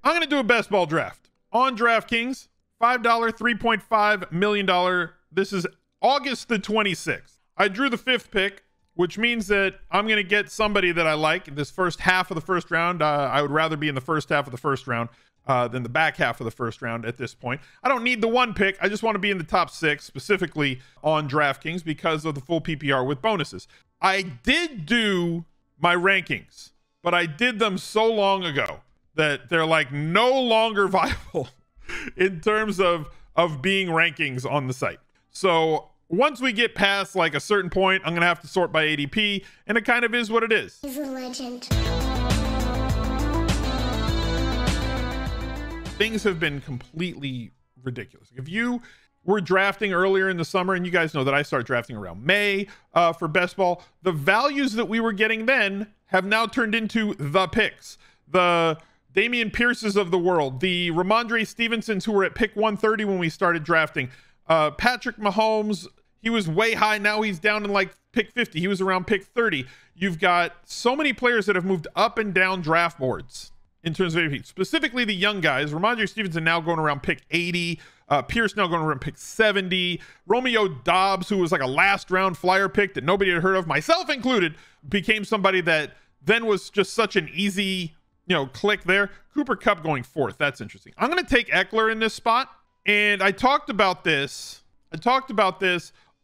I'm going to do a best ball draft on DraftKings. $5, $3.5 million. This is August the 26th. I drew the 5th pick, which means that I'm going to get somebody that I like in this first half of the first round. I would rather be in the first half of the first round than the back half of the first round at this point. I don't need the 1 pick. I just want to be in the top 6, specifically on DraftKings because of the full PPR with bonuses. I did do my rankings, but I did them so long ago that they're like no longer viable in terms of being rankings on the site. So once we get past like a certain point, I'm going to have to sort by ADP, and it kind of is what it is. He's a legend. Things have been completely ridiculous. If you were drafting earlier in the summer, and you guys know that I start drafting around May for best ball, the values that we were getting then have now turned into the picks. The Damian Pierces of the world, the Ramondre Stevensons who were at pick 130 when we started drafting, Patrick Mahomes, he was way high. Now he's down in like pick 50. He was around pick 30. You've got so many players that have moved up and down draft boards in terms of ADP. Specifically the young guys. Ramondre Stevenson now going around pick 80. Pierce now going around pick 70. Romeo Dobbs, who was like a last round flyer pick that nobody had heard of, myself included, became somebody that then was just such an easy, click there. Cooper Kupp going 4th. That's interesting. I'm going to take Eckler in this spot. And I talked about this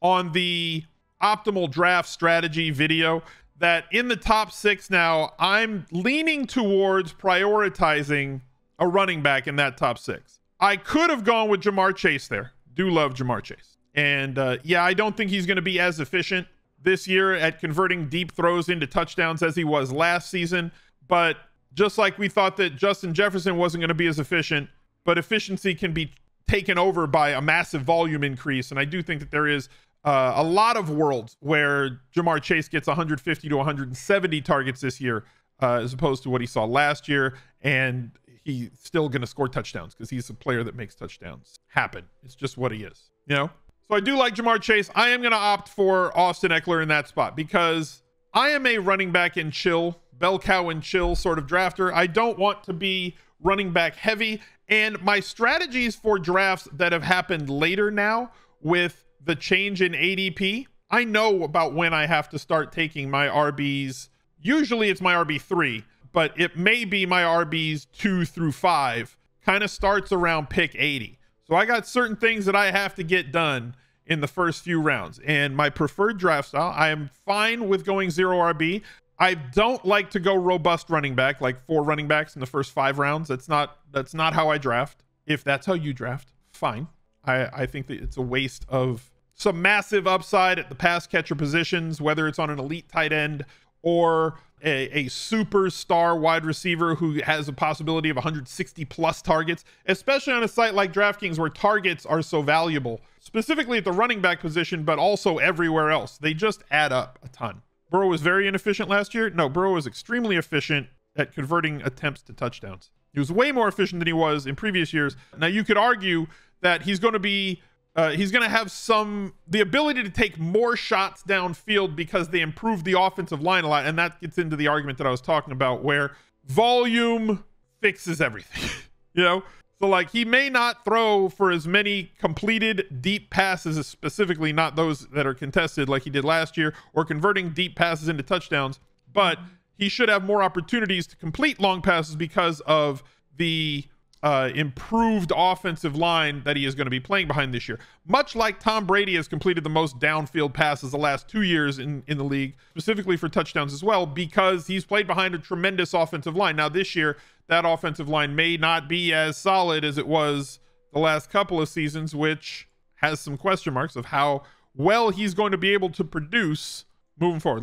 on the optimal draft strategy video, that in the top 6 now, I'm leaning towards prioritizing a running back in that top 6. I could have gone with Jamar Chase there. Do love Jamar Chase. And yeah, I don't think he's going to be as efficient this year at converting deep throws into touchdowns as he was last season. But just like we thought that Justin Jefferson wasn't going to be as efficient, but efficiency can be taken over by a massive volume increase. And I do think that there is a lot of worlds where Jamar Chase gets 150 to 170 targets this year, as opposed to what he saw last year. And he's still going to score touchdowns because he's a player that makes touchdowns happen. It's just what he is, So I do like Jamar Chase. I am going to opt for Austin Eckler in that spot because I am a running back and chill, bell cow and chill sort of drafter. I don't want to be running back heavy. And my strategies for drafts that have happened later now with the change in ADP, I know about when I have to start taking my RBs. Usually it's my RB3, but it may be my RBs 2 through 5, kind of starts around pick 80. So I got certain things that I have to get done in the first few rounds. And my preferred draft style, I am fine with going 0 RB. I don't like to go robust running back, like 4 running backs in the first 5 rounds. That's not how I draft. If that's how you draft, fine. I think that it's a waste of some massive upside at the pass catcher positions, whether it's on an elite tight end or a superstar wide receiver who has a possibility of 160 plus targets, especially on a site like DraftKings where targets are so valuable, specifically at the running back position, but also everywhere else. They just add up a ton. Burrow was very inefficient last year. No, Burrow was extremely efficient at converting attempts to touchdowns. He was way more efficient than he was in previous years. Now, you could argue that he's going to have the ability to take more shots downfield because they improved the offensive line a lot. And that gets into the argument that I was talking about where volume fixes everything, So like he may not throw for as many completed deep passes, specifically not those that are contested like he did last year, or converting deep passes into touchdowns, but he should have more opportunities to complete long passes because of the improved offensive line that he is going to be playing behind this year. Much like Tom Brady has completed the most downfield passes the last 2 years in the league, specifically for touchdowns as well, because he's played behind a tremendous offensive line. Now this year, that offensive line may not be as solid as it was the last couple of seasons, which has some question marks of how well he's going to be able to produce moving forward.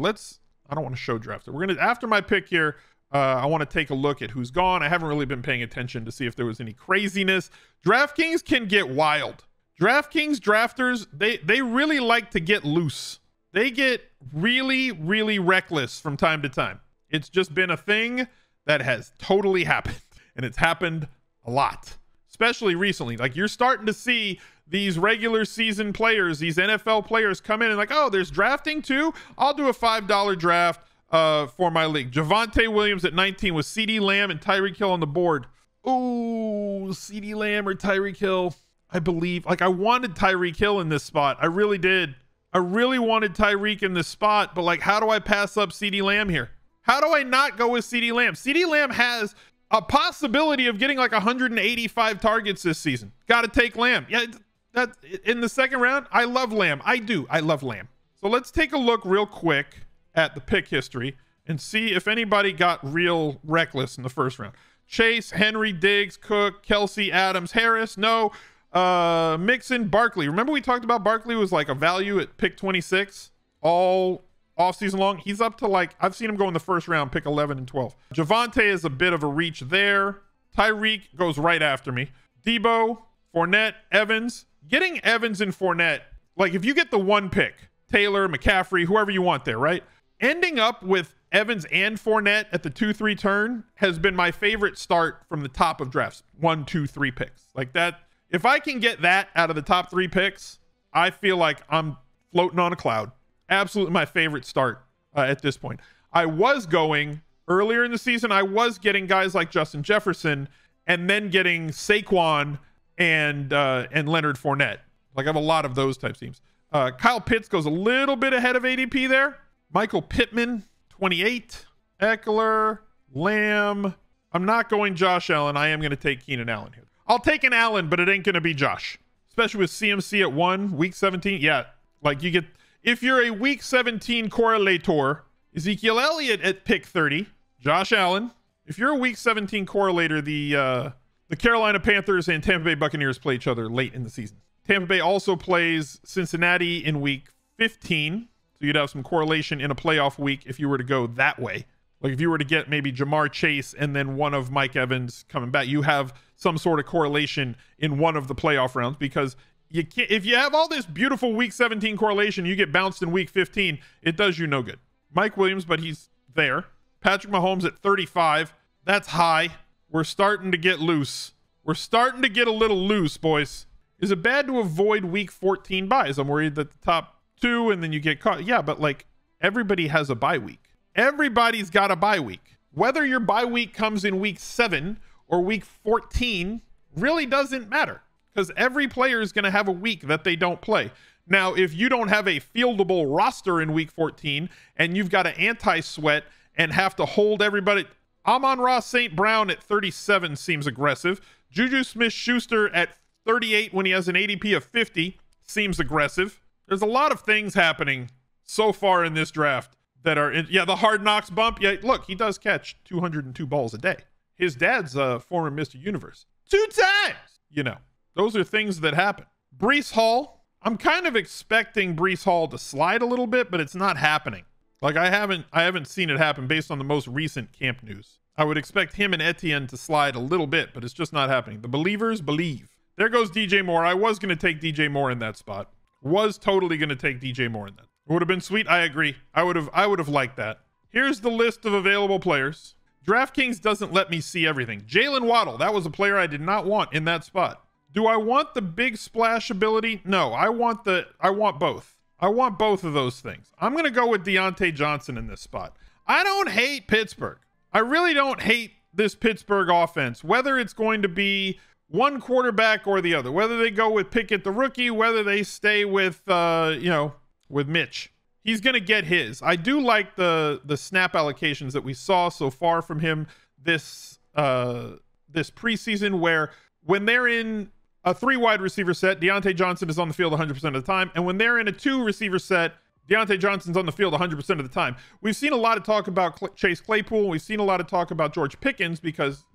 I don't want to show draft it. We're going to, after my pick here, I want to take a look at who's gone. I haven't really been paying attention to see if there was any craziness. DraftKings can get wild. DraftKings drafters, they really like to get loose. They get really, really reckless from time to time. It's just been a thing that has totally happened, and it's happened a lot, especially recently. Like you're starting to see these regular season players, these NFL players come in and like, oh, there's drafting too. I'll do a $5 draft for my league. Javonte Williams at 19 with CeeDee Lamb and Tyreek Hill on the board. Oh, CeeDee Lamb or Tyreek Hill. I believe, like, I wanted Tyreek Hill in this spot. I really did. I really wanted Tyreek in this spot, but like, how do I pass up CeeDee Lamb here? How do I not go with CeeDee Lamb? CeeDee Lamb has a possibility of getting like 185 targets this season. Got to take Lamb. Yeah, that in the second round. I love Lamb. I do. I love Lamb. So let's take a look real quick at the pick history and see if anybody got real reckless in the first round. Chase, Henry, Diggs, Cook, Kelsey, Adams, Harris. No. Mixon, Barkley. Remember we talked about Barkley was like a value at pick 26 all offseason long? He's up to like, I've seen him go in the first round, pick 11 and 12. Javonte is a bit of a reach there. Tyreek goes right after me. Debo, Fournette, Evans. Getting Evans and Fournette, like if you get the one pick, Taylor, McCaffrey, whoever you want there, right? Ending up with Evans and Fournette at the 2-3 turn has been my favorite start from the top of drafts. 1, 2, 3 picks. Like that. If I can get that out of the top 3 picks, I feel like I'm floating on a cloud. Absolutely my favorite start at this point. I was going earlier in the season. I was getting guys like Justin Jefferson and then getting Saquon and Leonard Fournette. Like I have a lot of those type teams. Kyle Pitts goes a little bit ahead of ADP there. Michael Pittman, 28. Eckler, Lamb. I'm not going Josh Allen. I am going to take Keenan Allen here. I'll take an Allen, but it ain't going to be Josh. Especially with CMC at 1, week 17. Yeah, like you get, if you're a week 17 correlator, Ezekiel Elliott at pick 30, Josh Allen. If you're a week 17 correlator, the Carolina Panthers and Tampa Bay Buccaneers play each other late in the season. Tampa Bay also plays Cincinnati in week 15. So you'd have some correlation in a playoff week if you were to go that way. Like if you were to get maybe Jamar Chase and then one of Mike Evans coming back, you have some sort of correlation in one of the playoff rounds, because you can't, if you have all this beautiful week 17 correlation, you get bounced in week 15, it does you no good. Mike Williams, but he's there. Patrick Mahomes at 35. That's high. We're starting to get loose. We're starting to get a little loose, boys. Is it bad to avoid week 14 buys? I'm worried that the top 2 and then you get caught. Yeah, but like everybody has a bye week. Everybody's got a bye week. Whether your bye week comes in week 7 or week 14 really doesn't matter, because every player is going to have a week that they don't play. Now, if you don't have a fieldable roster in week 14 and you've got an anti-sweat and have to hold everybody, Amon-Ra St. Brown at 37 seems aggressive. Juju Smith-Schuster at 38 when he has an ADP of 50 seems aggressive. There's a lot of things happening so far in this draft that are, the Hard Knocks bump. Yeah, look, he does catch 202 balls a day. His dad's a former Mr. Universe. 2 times! You know, those are things that happen. Breece Hall, I'm kind of expecting Breece Hall to slide a little bit, but it's not happening. Like I haven't seen it happen based on the most recent camp news. I would expect him and Etienne to slide a little bit, but it's just not happening. The believers believe. There goes DJ Moore. I was going to take DJ Moore in that spot. Was totally going to take DJ Moore in that. It would have been sweet. I agree. I would have liked that. Here's the list of available players. DraftKings doesn't let me see everything. Jalen Waddle, that was a player I did not want in that spot. Do I want the big splash ability? No, I want both. I want both of those things. I'm going to go with Deontay Johnson in this spot. I don't hate Pittsburgh. I really don't hate this Pittsburgh offense, whether it's going to be one quarterback or the other, whether they go with Pickett, the rookie, whether they stay with, with Mitch. He's going to get his. I do like the snap allocations that we saw so far from him this preseason, where when they're in a 3 wide receiver set, Deontay Johnson is on the field 100% of the time. And when they're in a 2 receiver set, Deontay Johnson's on the field 100% of the time. We've seen a lot of talk about Chase Claypool. We've seen a lot of talk about George Pickens because,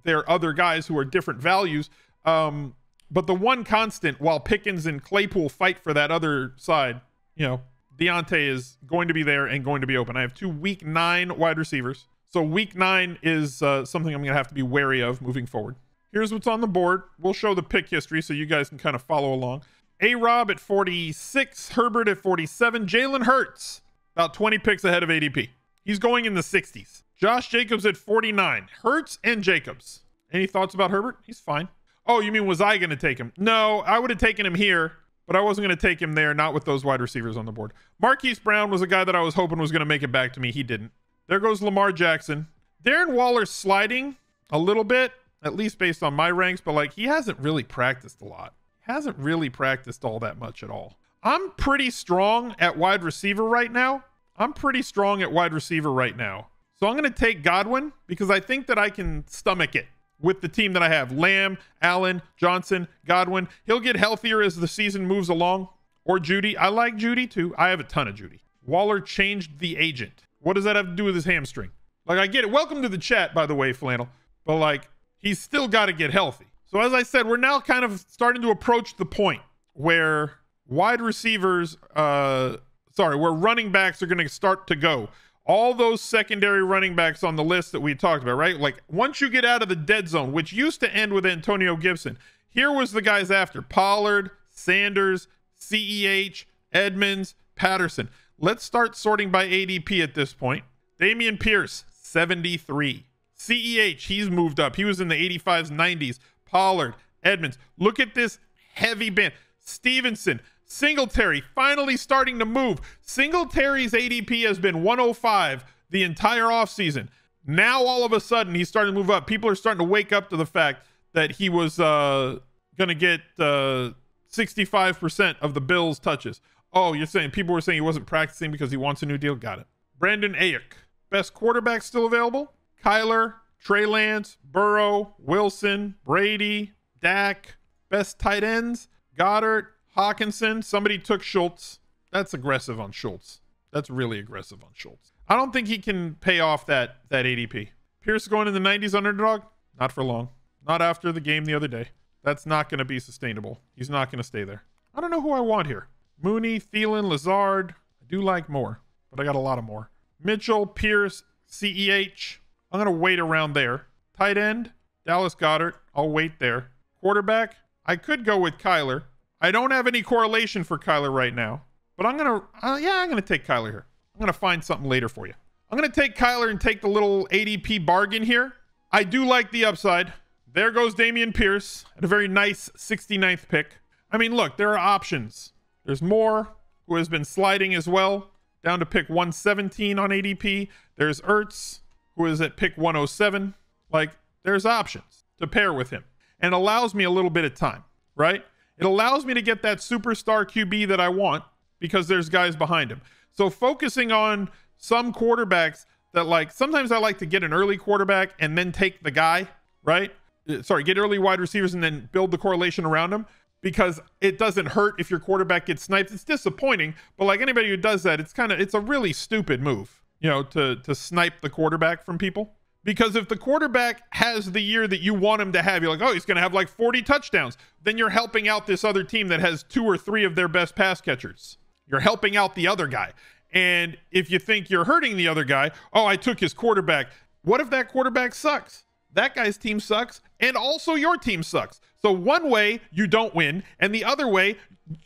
there are other guys who are different values. But the one constant while Pickens and Claypool fight for that other side, Deontay is going to be there and going to be open. I have 2 week 9 wide receivers. So week 9 is something I'm going to have to be wary of moving forward. Here's what's on the board. We'll show the pick history so you guys can kind of follow along. A-Rob at 46, Herbert at 47, Jalen Hurts about 20 picks ahead of ADP. He's going in the 60s. Josh Jacobs at 49, Hurts and Jacobs. Any thoughts about Herbert? He's fine. Oh, you mean was I going to take him? No, I would have taken him here, but I wasn't going to take him there, not with those wide receivers on the board. Marquise Brown was a guy that I was hoping was going to make it back to me. He didn't. There goes Lamar Jackson. Darren Waller's sliding a little bit. at least based on my ranks, but like he hasn't really practiced a lot. Hasn't really practiced all that much at all. I'm pretty strong at wide receiver right now. So I'm going to take Godwin because I think that I can stomach it with the team that I have. Lamb, Allen, Johnson, Godwin. He'll get healthier as the season moves along. Or Judy. I like Judy too. I have a ton of Judy. Waller changed the agent. What does that have to do with his hamstring? Like, I get it. Welcome to the chat, by the way, Flannel. But like, he's still got to get healthy. So as I said, we're now kind of starting to approach the point where wide receivers, where running backs are going to start to go. All those secondary running backs on the list that we talked about, right? Like once you get out of the dead zone, which used to end with Antonio Gibson, here was the guys after: Pollard, Sanders, CEH, Edmonds, Patterson. Let's start sorting by ADP at this point. Dameon Pierce, 73. CEH, he's moved up. He was in the 85s, 90s. Pollard, Edmonds. Look at this heavy band. Stevenson, Singletary, finally starting to move. Singletary's ADP has been 105 the entire offseason. Now, all of a sudden, he's starting to move up. People are starting to wake up to the fact that he was going to get 65% of the Bills' touches. Oh, you're saying people were saying he wasn't practicing because he wants a new deal? Got it. Brandon Ayuk. Best quarterback still available? Kyler, Trey Lance, Burrow, Wilson, Brady, Dak. Best tight ends? Goddard, Hawkinson. Somebody took Schultz. That's aggressive on Schultz. That's really aggressive on Schultz. I don't think he can pay off that ADP. Pierce going in the 90s underdog? Not for long. Not after the game the other day. That's not going to be sustainable. He's not going to stay there. I don't know who I want here. Mooney, Thielen, Lazard. I do like more, but I got a lot of more. Mitchell, Pierce, CEH. I'm going to wait around there. Tight end, Dallas Goedert. I'll wait there. Quarterback, I could go with Kyler. I don't have any correlation for Kyler right now, but I'm going to take Kyler here. I'm going to find something later for you. I'm going to take Kyler and take the little ADP bargain here. I do like the upside. There goes Dameon Pierce at a very nice 69th pick. I mean, look, there are options. There's Moore, who has been sliding as well, down to pick 117 on ADP. There's Ertz, who is at pick 107. Like, there's options to pair with him. And allows me a little bit of time, right? It allows me to get that superstar QB that I want because there's guys behind him. So focusing on some quarterbacks that, like, sometimes I like to get an early quarterback and then take the guy, right? Get early wide receivers and then build the correlation around them, because it doesn't hurt if your quarterback gets sniped. It's disappointing, but like anybody who does that, it's a really stupid move, you know, to snipe the quarterback from people. Because if the quarterback has the year that you want him to have, you're like, oh, he's going to have like 40 touchdowns. Then you're helping out this other team that has 2 or 3 of their best pass catchers. You're helping out the other guy. And if you think you're hurting the other guy, oh, I took his quarterback. What if that quarterback sucks? That guy's team sucks, and also your team sucks. So one way, you don't win, and the other way,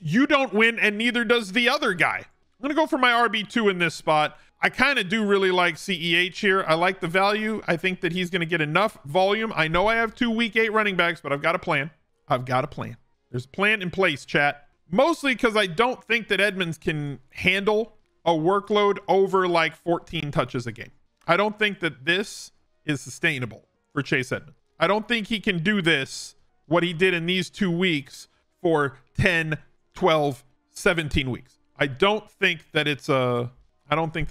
you don't win, and neither does the other guy. I'm going to go for my RB2 in this spot. I kind of do really like CEH here. I like the value. I think that he's going to get enough volume. I know I have 2 week 8 running backs, but I've got a plan. There's a plan in place, chat. Mostly because I don't think that Edmonds can handle a workload over like 14 touches a game. I don't think that this is sustainable for Chase Edmonds. I don't think he can do this, what he did in these 2 weeks, for 10, 12, 17 weeks. I don't think that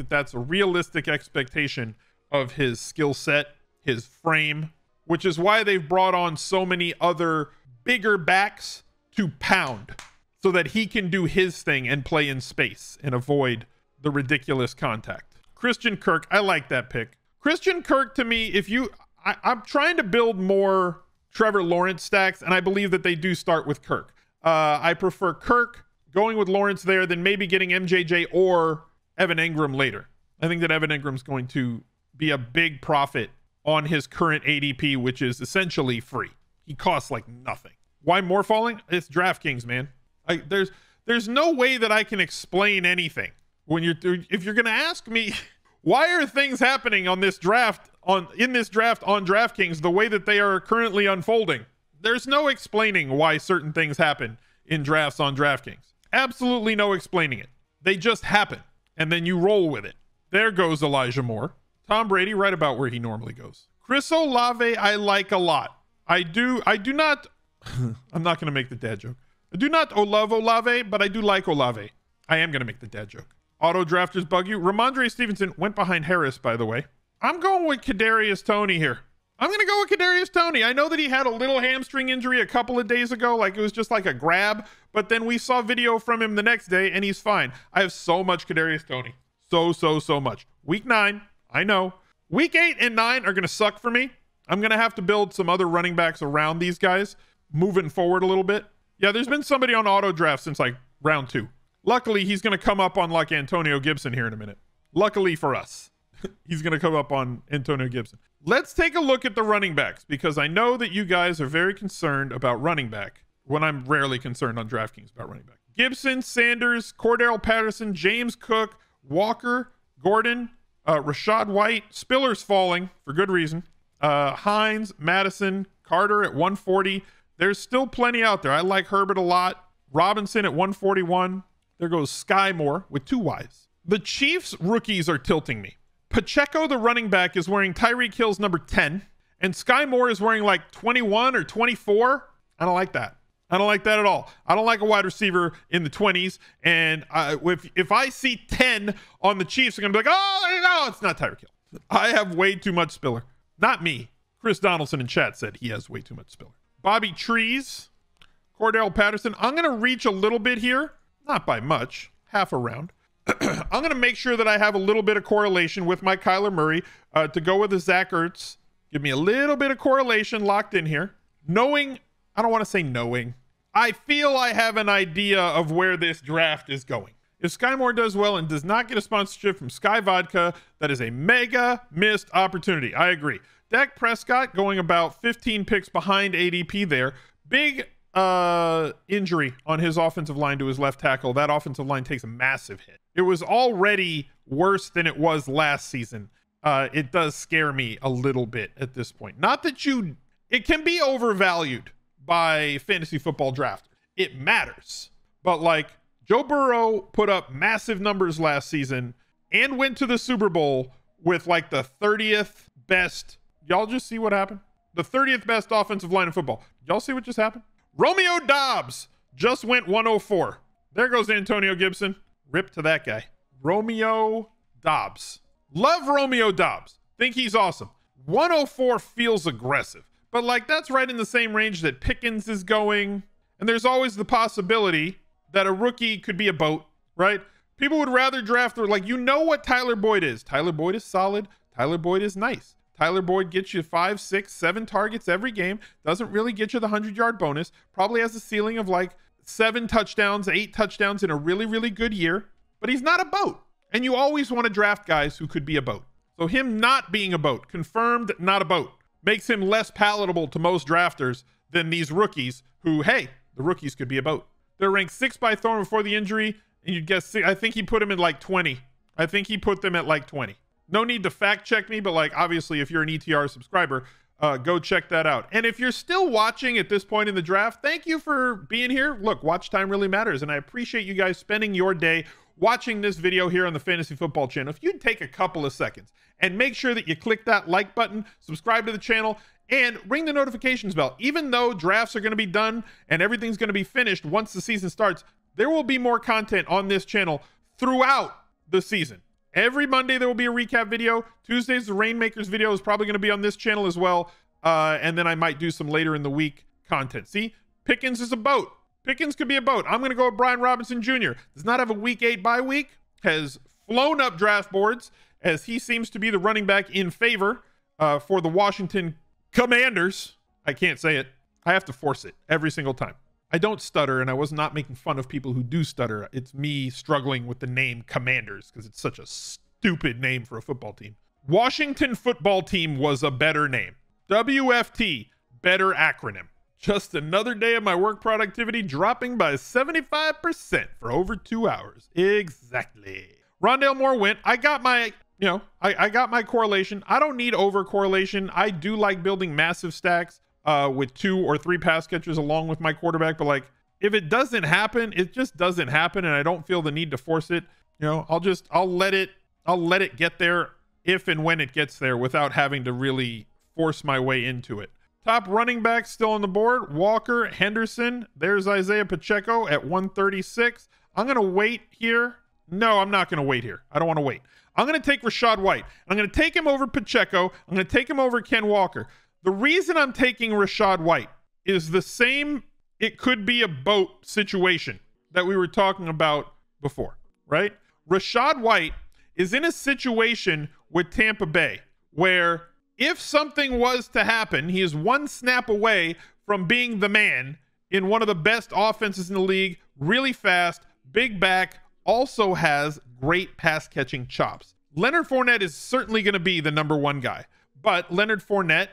that's a realistic expectation of his skill set, his frame, which is why they've brought on so many other bigger backs to pound so that he can do his thing and play in space and avoid the ridiculous contact. Christian Kirk, I like that pick. Christian Kirk, to me, I'm trying to build more Trevor Lawrence stacks, and I believe that they do start with Kirk. I prefer Kirk going with Lawrence there than maybe getting MJJ or Evan Ingram later. I think that Evan Ingram's going to be a big profit on his current ADP, which is essentially free. He costs like nothing. Why more falling? It's DraftKings, man. There's no way that I can explain anything. If you're going to ask me, why are things happening in this draft on DraftKings the way that they are currently unfolding? There's no explaining why certain things happen in drafts on DraftKings. Absolutely no explaining it. They just happen, and then you roll with it. There goes Elijah Moore. Tom Brady, right about where he normally goes. Chris Olave, I like a lot. I do not, I'm not going to make the dad joke. I do not love Olave, but I do like Olave. I am going to make the dad joke. Auto drafters bug you. Ramondre Stevenson went behind Harris, by the way. I'm going with Kadarius Toney here. I'm going to go with Kadarius Toney. I know that he had a little hamstring injury a couple of days ago. Like it was just like a grab, but then we saw video from him the next day and he's fine. I have so much Kadarius Toney. So much. Week 9, I know. Week 8 and 9 are going to suck for me. I'm going to have to build some other running backs around these guys moving forward a little bit. Yeah, there's been somebody on auto draft since like round 2. Luckily, he's going to come up on like Antonio Gibson here in a minute. Luckily for us, he's going to come up on Antonio Gibson. Let's take a look at the running backs because I know that you guys are very concerned about running back when I'm rarely concerned on DraftKings about running back. Gibson, Sanders, Cordell Patterson, James Cook, Walker, Gordon, Rashad White, Spiller's falling for good reason. Hines, Madison, Carter at 140. There's still plenty out there. I like Herbert a lot. Robinson at 141. There goes Sky Moore with 2 Ys. The Chiefs rookies are tilting me. Pacheco, the running back, is wearing Tyreek Hill's number 10, and Sky Moore is wearing like 21 or 24. I don't like that. I don't like that at all. I don't like a wide receiver in the 20s. And if I see 10 on the Chiefs, I'm going to be like, oh, no, it's not Tyreek Hill. I have way too much Spiller. Not me. Chris Donaldson in chat said he has way too much Spiller. Bobby Trees, Cordell Patterson. I'm going to reach a little bit here. Not by much. Half a round. I'm going to make sure that I have a little bit of correlation with my Kyler Murray to go with the Zach Ertz. Give me a little bit of correlation locked in here. Knowing, I don't want to say knowing. I feel I have an idea of where this draft is going. If Sky Moore does well and does not get a sponsorship from Sky Vodka, that is a mega missed opportunity. I agree. Dak Prescott going about 15 picks behind ADP there. Big injury on his offensive line to his left tackle. That offensive line takes a massive hit. It was already worse than it was last season. It does scare me a little bit at this point. Not that it can be overvalued by fantasy football drafters. It matters. But like Joe Burrow put up massive numbers last season and went to the Super Bowl with like the 30th best. Y'all just see what happened? The 30th best offensive line in football. Y'all see what just happened? Romeo Doubs just went 104. There goes Antonio Gibson. Rip to that guy. Romeo Doubs. Love Romeo Doubs. Think he's awesome. 104 feels aggressive. But like that's right in the same range that Pickens is going. And there's always the possibility that a rookie could be a boat, right? People would rather draft, like, you know what Tyler Boyd is. Tyler Boyd is solid. Tyler Boyd is nice. Tyler Boyd gets you 5, 6, 7 targets every game. Doesn't really get you the 100-yard bonus. Probably has a ceiling of like 7 touchdowns, 8 touchdowns in a really, really good year. But he's not a boat. And you always want to draft guys who could be a boat. So him not being a boat, confirmed not a boat, makes him less palatable to most drafters than these rookies who, hey, the rookies could be a boat. They're ranked 6 by Thorne before the injury. And you'd guess, I think he put him in like 20. I think he put them at like 20. No need to fact check me, but like obviously if you're an ETR subscriber, go check that out. And if you're still watching at this point in the draft, thank you for being here. Look, watch time really matters. And I appreciate you guys spending your day watching this video here on the Fantasy Football channel. If you'd take a couple of seconds and make sure that you click that like button, subscribe to the channel, and ring the notifications bell. Even though drafts are going to be done and everything's going to be finished once the season starts, there will be more content on this channel throughout the season. Every Monday, there will be a recap video. Tuesdays, the Rainmakers video is probably going to be on this channel as well. And then I might do some later in the week content. See, Pickens is a boat. Pickens could be a boat. I'm going to go with Brian Robinson Jr. Does not have a week 8 bye week. Has flown up draft boards as he seems to be the running back in favor for the Washington Commanders. I can't say it. I have to force it every single time. I don't stutter, and I was not making fun of people who do stutter. It's me struggling with the name Commanders because it's such a stupid name for a football team. Washington Football Team was a better name. WFT, better acronym. Just another day of my work productivity dropping by 75% for over 2 hours. Exactly. Rondale Moore went. I got my, I got my correlation. I don't need over correlation. I do like building massive stacks with 2 or 3 pass catchers along with my quarterback. But like, if it doesn't happen, it just doesn't happen. And I don't feel the need to force it. I'll let it get there if and when it gets there without having to really force my way into it. Top running backs still on the board. Walker, Henderson. There's Isaiah Pacheco at 136. I'm going to wait here. No, I'm not going to wait here. I don't want to wait. I'm going to take Rachaad White. I'm going to take him over Pacheco. I'm going to take him over Ken Walker. The reason I'm taking Rachaad White is the same, it could be a boat situation that we were talking about before, right? Rachaad White is in a situation with Tampa Bay where if something was to happen, he is one snap away from being the man in one of the best offenses in the league, really fast, big back, also has great pass catching chops. Leonard Fournette is certainly going to be the number one guy, but Leonard Fournette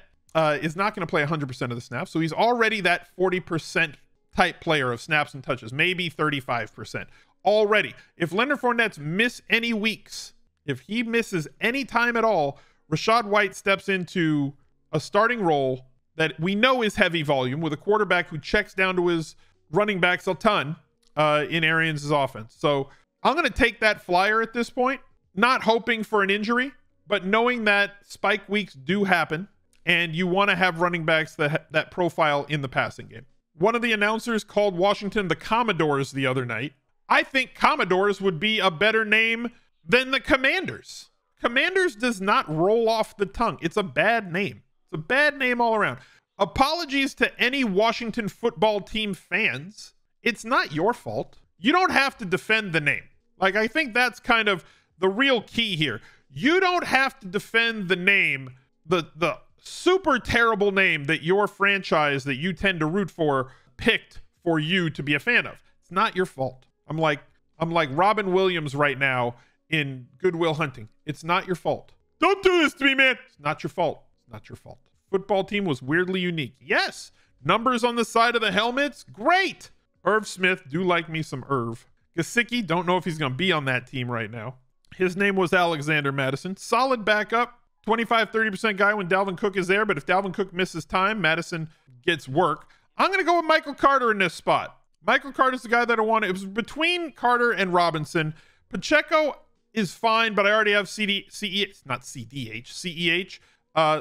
is not going to play 100% of the snaps. So he's already that 40% type player of snaps and touches, maybe 35% already. If Leonard Fournette's miss any weeks, if he misses any time at all, Rachaad White steps into a starting role that we know is heavy volume with a quarterback who checks down to his running backs a ton in Arians' offense. So I'm going to take that flyer at this point, not hoping for an injury, but knowing that spike weeks do happen and you want to have running backs that profile in the passing game. One of the announcers called Washington the Commodores the other night. I think Commodores would be a better name than the Commanders. Commanders does not roll off the tongue. It's a bad name. It's a bad name all around. Apologies to any Washington football team fans. It's not your fault. You don't have to defend the name. Like, I think that's kind of the real key here. You don't have to defend the name, the super terrible name that your franchise that you tend to root for picked for you to be a fan of. It's not your fault. I'm like Robin Williams right now in Good Will Hunting. It's not your fault. Don't do this to me, man. It's not your fault. It's not your fault. Football team was weirdly unique. Yes. Numbers on the side of the helmets. Great. Irv Smith. Do like me some Irv. Gesicki. Don't know if he's going to be on that team right now. His name was Alexander Madison. Solid backup. 25-30% guy when Dalvin Cook is there. But if Dalvin Cook misses time, Madison gets work. I'm going to go with Michael Carter in this spot. Michael Carter is the guy that I wanted. It was between Carter and Robinson. Pacheco is fine, but I already have CEH.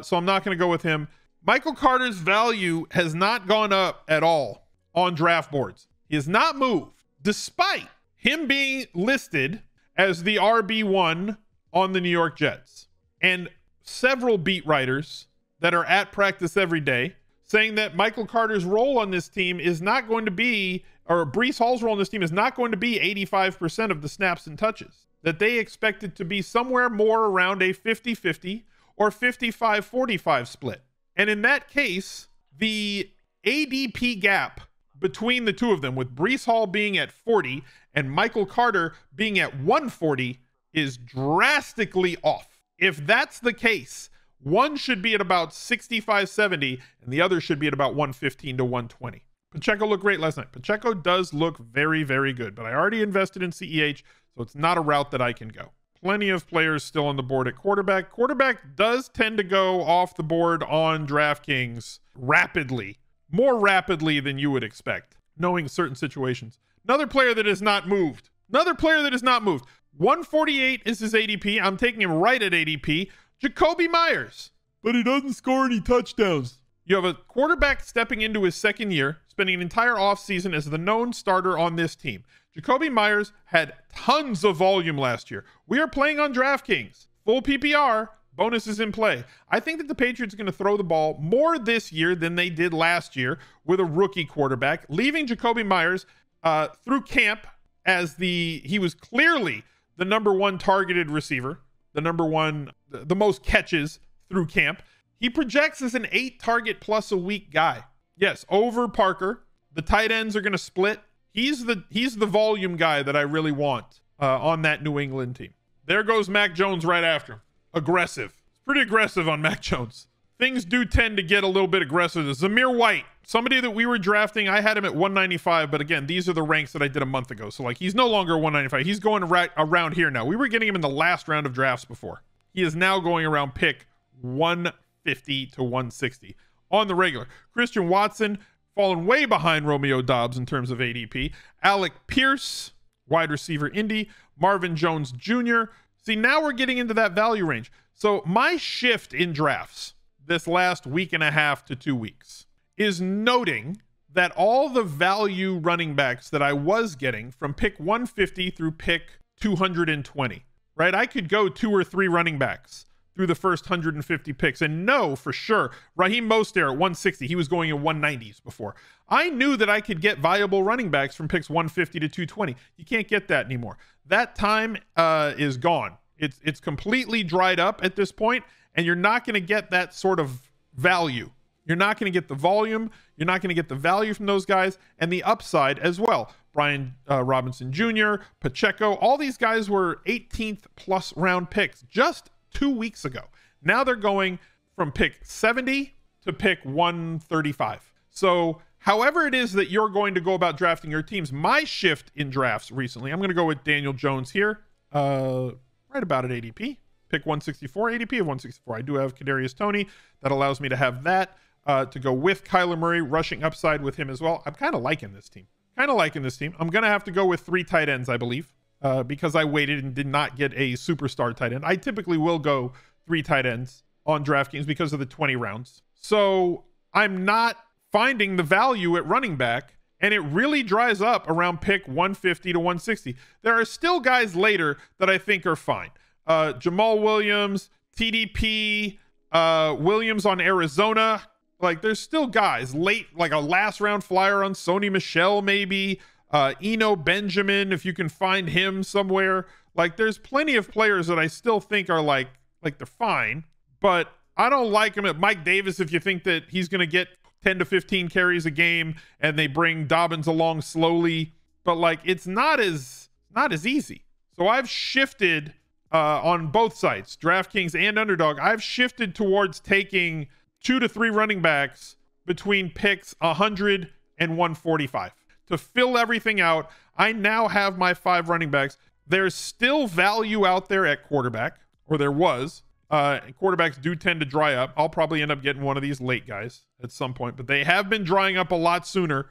So I'm not going to go with him. Michael Carter's value has not gone up at all on draft boards. He has not moved, despite him being listed as the RB1 on the New York Jets. And several beat writers that are at practice every day saying that Michael Carter's role on this team is not going to be, or Breece Hall's role on this team is not going to be 85% of the snaps and touches. That they expect it to be somewhere more around a 50-50 or 55-45 split. And in that case, the ADP gap between the two of them, with Breece Hall being at 40 and Michael Carter being at 140, is drastically off. If that's the case, one should be at about 65-70 and the other should be at about 115 to 120. Pacheco looked great last night. Pacheco does look very, very good, but I already invested in CEH, so it's not a route that I can go. Plenty of players still on the board at quarterback. Quarterback does tend to go off the board on DraftKings rapidly, more rapidly than you would expect, knowing certain situations. Another player that has not moved. 148 is his ADP. I'm taking him right at ADP. Jacoby Myers. But he doesn't score any touchdowns. You have a quarterback stepping into his second year, spending an entire offseason as the known starter on this team. Jacoby Myers had tons of volume last year. We are playing on DraftKings. Full PPR, bonuses in play. I think that the Patriots are going to throw the ball more this year than they did last year with a rookie quarterback, leaving Jacoby Myers through camp as he was clearly the number one targeted receiver, the most catches through camp. He projects as an 8 target plus a week guy. Yes, over Parker. The tight ends are going to split. He's the volume guy that I really want on that New England team. There goes Mac Jones right after him. Aggressive. It's pretty aggressive on Mac Jones. Things do tend to get a little bit aggressive. Zamir White, somebody that we were drafting, I had him at 195, but again, these are the ranks that I did a month ago. So like, he's no longer 195. He's going right around here now. We were getting him in the last round of drafts before. He is now going around pick 150 to 160 on the regular. Christian Watson, fallen way behind Romeo Doubs in terms of ADP. Alec Pierce, wide receiver Indy. Marvin Jones Jr. See, now we're getting into that value range. So my shift in drafts this last week and a half to 2 weeks is noting that all the value running backs that I was getting from pick 150 through pick 220, right? I could go 2 or 3 running backs through the first 150 picks and know for sure Raheem Mostert at 160, he was going in 190s before. I knew that I could get viable running backs from picks 150 to 220. You can't get that anymore. That time is gone. It's completely dried up at this point, and you're not going to get that sort of value. You're not going to get the volume. You're not going to get the value from those guys and the upside as well. Brian Robinson Jr., Pacheco, all these guys were 18th plus round picks just 2 weeks ago. Now they're going from pick 70 to pick 135. So however it is that you're going to go about drafting your teams, my shift in drafts recently, I'm going to go with Daniel Jones here, right about at ADP. Pick 164, ADP of 164. I do have Kadarius Toney. That allows me to have that to go with Kyler Murray, rushing upside with him as well. I'm kind of liking this team. I'm going to have to go with 3 tight ends, I believe, because I waited and did not get a superstar tight end. I typically will go 3 tight ends on DraftKings because of the 20 rounds. So I'm not finding the value at running back, and it really dries up around pick 150 to 160. There are still guys later that I think are fine. Jamal Williams, TDP, Williams on Arizona. Like, there's still guys late, like a last round flyer on Sony Michel, maybe. Eno Benjamin, if you can find him somewhere. Like, there's plenty of players that I still think are like they're fine, but I don't like him at Mike Davis if you think that he's going to get 10 to 15 carries a game and they bring Dobbins along slowly. But like, it's not as easy. So I've shifted on both sides, DraftKings and Underdog. I've shifted towards taking 2 to 3 running backs between picks 100 and 145 to fill everything out. I now have my 5 running backs. There's still value out there at quarterback, or there was. Quarterbacks do tend to dry up. I'll probably end up getting one of these late guys at some point, but they have been drying up a lot sooner,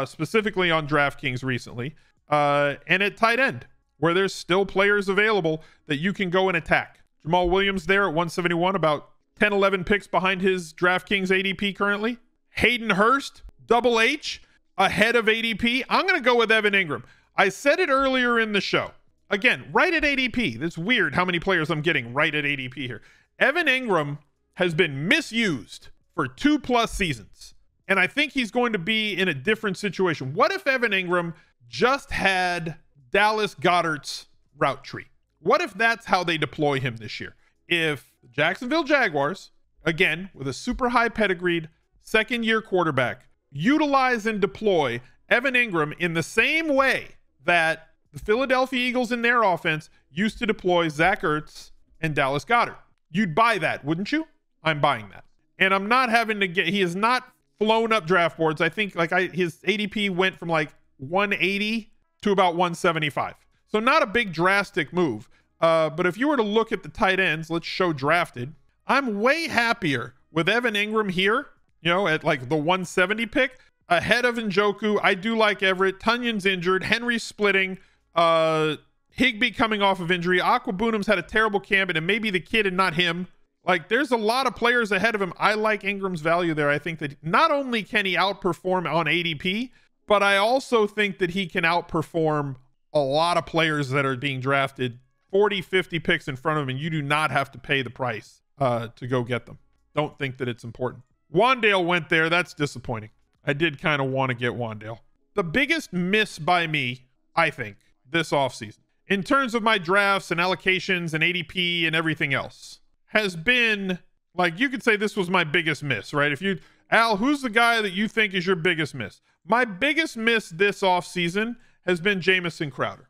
specifically on DraftKings recently. And at tight end, where there's still players available that you can go and attack. Jamal Williams there at 171, about 10, 11 picks behind his DraftKings ADP currently. Hayden Hurst, Double H, ahead of ADP. I'm going to go with Evan Ingram. I said it earlier in the show. Again, right at ADP. It's weird how many players I'm getting right at ADP here. Evan Ingram has been misused for 2+ seasons, and I think he's going to be in a different situation. What if Evan Ingram just had Dallas Goedert's route tree? What if that's how they deploy him this year? If the Jacksonville Jaguars, again, with a super high pedigreed second-year quarterback, utilize and deploy Evan Ingram in the same way that the Philadelphia Eagles in their offense used to deploy Zach Ertz and Dallas Goedert, you'd buy that, wouldn't you? I'm buying that. And I'm not having to get, he has not flown up draft boards. I think his ADP went from like 180 to about 175. So not a big drastic move. But if you were to look at the tight ends, let's show drafted. I'm way happier with Evan Ingram here, at like the 170 pick, ahead of Njoku. I do like Everett. Tunyon's injured. Henry's splitting. Higbee coming off of injury. Aquabunum's had a terrible camp, and it may be the kid and not him. Like, there's a lot of players ahead of him. I like Ingram's value there. I think that not only can he outperform on ADP, but I also think that he can outperform a lot of players that are being drafted 40, 50 picks in front of him, and you do not have to pay the price to go get them. Don't think that it's important. Wandale went there. That's disappointing. I did kind of want to get Wandale. The biggest miss by me, I think, this offseason, in terms of my drafts and allocations and ADP and everything else, has been, like, you could say this was my biggest miss, right? Al, who's the guy that you think is your biggest miss? My biggest miss this offseason has been Jameson Crowder.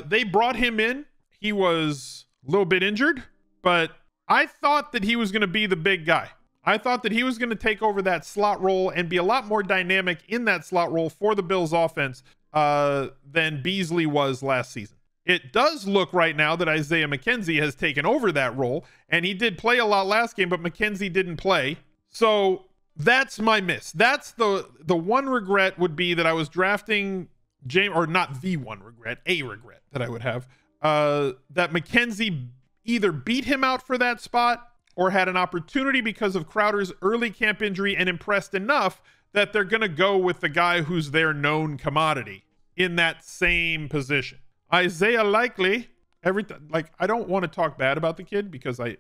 They brought him in. He was a little bit injured, but I thought that he was going to be the big guy. I thought that he was going to take over that slot role and be a lot more dynamic in that slot role for the Bills offense than Beasley was last season. It does look right now that Isaiah McKenzie has taken over that role, and he did play a lot last game, but McKenzie didn't play. So that's my miss. That's the one regret would be that I was drafting or not the one regret, a regret that I would have, that McKenzie either beat him out for that spot or had an opportunity because of Crowder's early camp injury and impressed enough that they're going to go with the guy who's their known commodity in that same position. Isaiah Likely, I don't want to talk bad about the kid because I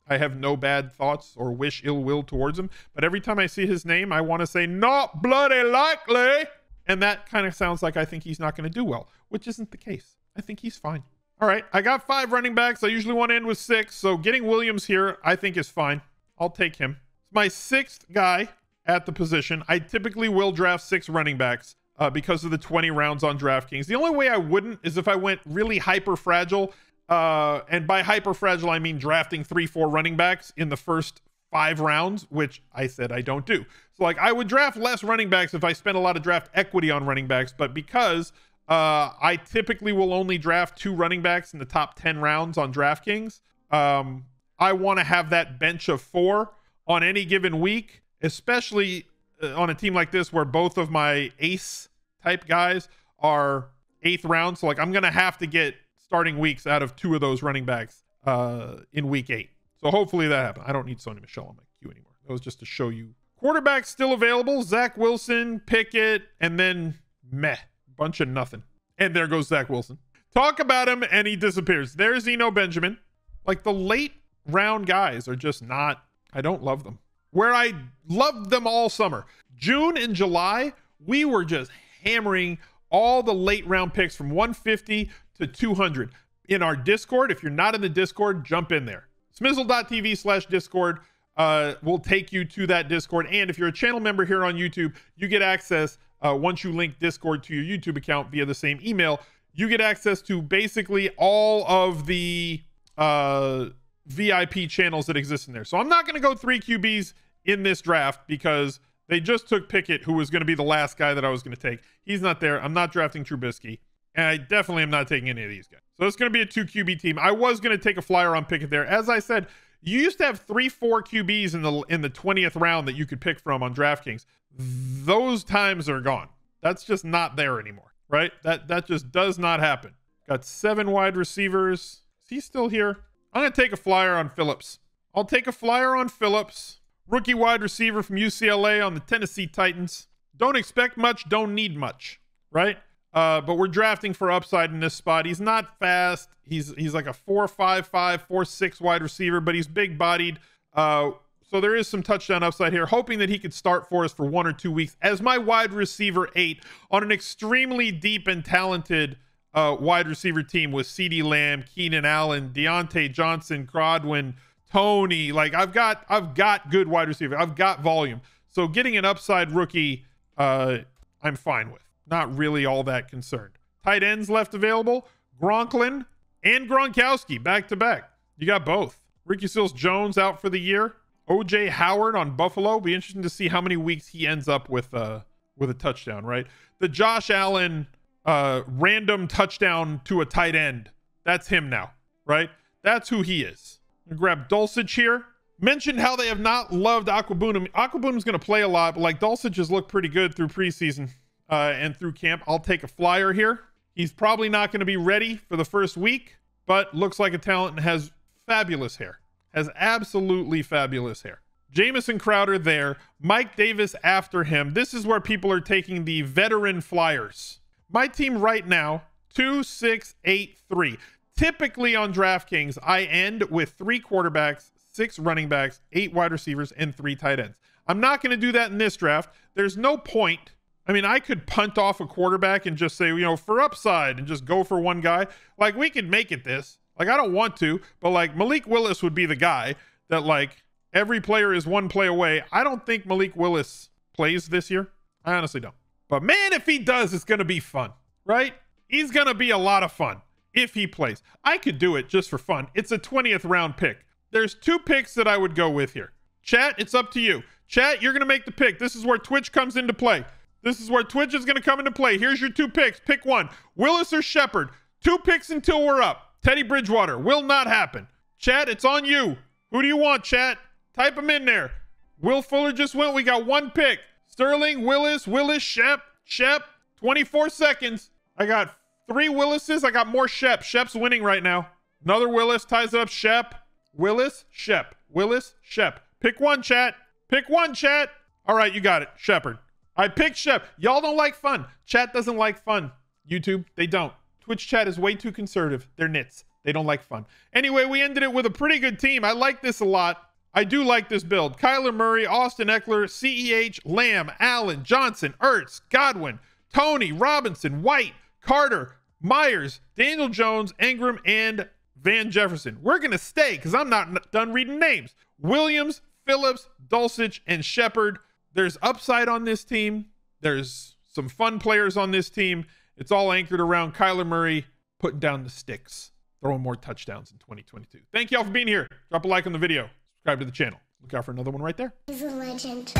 have no bad thoughts or wish ill will towards him. But every time I see his name, I want to say, not bloody likely. And that kind of sounds like I think he's not going to do well, which isn't the case. I think he's fine. All right, I got 5 running backs. I usually want to end with 6. So getting Williams here, I think is fine. I'll take him. It's my 6th guy at the position. I typically will draft 6 running backs because of the 20 rounds on DraftKings. The only way I wouldn't is if I went really hyper fragile. And by hyper fragile, I mean drafting 3-4 running backs in the first 5 rounds, which I said I don't do. So like I would draft less running backs if I spent a lot of draft equity on running backs, but because I typically will only draft 2 running backs in the top 10 rounds on DraftKings, I want to have that bench of 4 on any given week, especially on a team like this where both of my ace type guys are 8th round. So like I'm going to have to get starting weeks out of 2 of those running backs in week 8. So hopefully that happens. I don't need Sony Michel on my queue anymore. That was just to show you. Quarterbacks still available. Zach Wilson, Pickett, and then meh. Bunch of nothing. And there goes Zach Wilson. Talk about him and he disappears. There's Eno Benjamin. Like the late round guys are just not, I don't love them. Where I loved them all summer. June and July, we were just hammering all the late round picks from 150 to 200 in our Discord. If you're not in the Discord, jump in there. Smizzle.tv/Discord will take you to that Discord. And if you're a channel member here on YouTube, you get access once you link Discord to your YouTube account via the same email. You get access to basically all of the VIP channels that exist in there. So I'm not going to go 3 QBs in this draft because they just took Pickett, who was going to be the last guy that I was going to take. He's not there. I'm not drafting Trubisky. And I definitely am not taking any of these guys. So it's going to be a 2 QB team. I was going to take a flyer on Pickett there. As I said, you used to have 3-4 QBs in the 20th round that you could pick from on DraftKings. Those times are gone. That's just not there anymore, right? That just does not happen. Got 7 wide receivers. Is he still here? I'm going to take a flyer on Phillips. I'll take a flyer on Phillips. Rookie wide receiver from UCLA on the Tennessee Titans. Don't expect much, don't need much, right? But we're drafting for upside in this spot. He's not fast. He's like a 4.55, 4.6 wide receiver, but he's big bodied. So there is some touchdown upside here, hoping that he could start for us for 1 or 2 weeks as my wide receiver 8 on an extremely deep and talented wide receiver team with CeeDee Lamb, Keenan Allen, Deontay Johnson, Godwin, Tony. Like I've got good wide receiver. I've got volume. So getting an upside rookie, I'm fine with. Not really all that concerned. Tight ends left available. Gronklin and Gronkowski back to back. You got both. Ricky Seals-Jones out for the year. OJ Howard on Buffalo. Be interesting to see how many weeks he ends up with a touchdown, right? The Josh Allen random touchdown to a tight end. That's him now, right? That's who he is. I'm gonna grab Dulcich here. Mentioned how they have not loved Aquabunum. Aquabunum's going to play a lot, but like Dulcich has looked pretty good through preseason and through camp. I'll take a flyer here. He's probably not going to be ready for the first week, but looks like a talent and has fabulous hair. Has absolutely fabulous hair. Jameson Crowder there. Mike Davis after him. This is where people are taking the veteran flyers. My team right now, 2, 6, 8, 3. Typically on DraftKings, I end with 3 quarterbacks, 6 running backs, 8 wide receivers, and 3 tight ends. I'm not going to do that in this draft. There's no point. I mean, I could punt off a quarterback and just say, you know, for upside and just go for one guy. Like, we could make it this. Like, I don't want to, but like Malik Willis would be the guy that like every player is 1 play away. I don't think Malik Willis plays this year. I honestly don't. But man, if he does, it's going to be fun, right? He's going to be a lot of fun if he plays. I could do it just for fun. It's a 20th round pick. There's 2 picks that I would go with here. Chat, it's up to you. Chat, you're going to make the pick. This is where Twitch comes into play. This is where Twitch is going to come into play. Here's your 2 picks. Pick one. Willis or Shepard. 2 picks until we're up. Teddy Bridgewater. Will not happen. Chat, it's on you. Who do you want, chat? Type them in there. Will Fuller just went. We got 1 pick. Sterling, Willis, Shep. 24 seconds. I got 3 Willises. I got more Shep. Shep's winning right now. Another Willis ties it up. Shep. Willis, Shep. Willis, Shep. Pick one, chat. Pick one, chat. All right, you got it. Shepard. I picked Shep. Y'all don't like fun. Chat doesn't like fun. YouTube, they don't. Twitch chat is way too conservative. They're nits. They don't like fun. Anyway, we ended it with a pretty good team. I like this a lot. I do like this build. Kyler Murray, Austin Eckler, CEH, Lamb, Allen, Johnson, Ertz, Godwin, Tony, Robinson, White, Carter, Myers, Daniel Jones, Ingram, and Van Jefferson. We're going to stay because I'm not done reading names. Williams, Phillips, Dulcich, and Shepard. There's upside on this team. There's some fun players on this team. It's all anchored around Kyler Murray putting down the sticks, throwing more touchdowns in 2022. Thank y'all for being here. Drop a like on the video. Subscribe to the channel. Look out for another one right there. He's a legend.